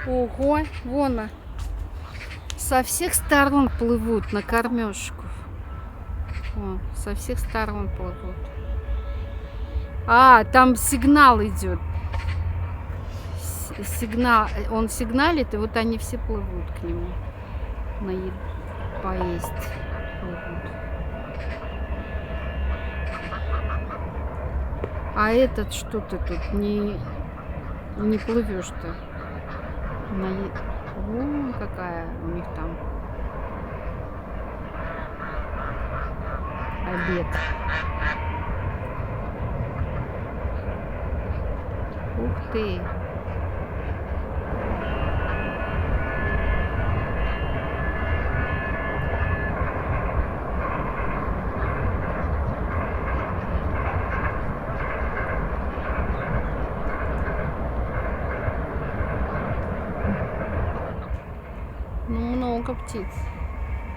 Ого, вон она. Со всех сторон плывут на кормежку. О, со всех сторон плывут. А, там сигнал идет. Сигнал, он сигналит, и вот они все плывут к нему. Поесть плывут. А этот что ты тут не плывешь-то? О, какая у них там обед. Ух ты! Ну, много птиц.